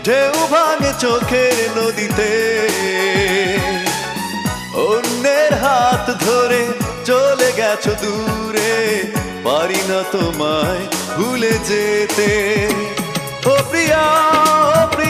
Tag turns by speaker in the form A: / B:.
A: ঢেউ ভাঙে চোখের নদীতে, অন্যের হাত ধরে চলে গেছো দূরে, পারি না তোমায় ভুলে যেতে। ও প্রিয়া, ও প্রিয়া,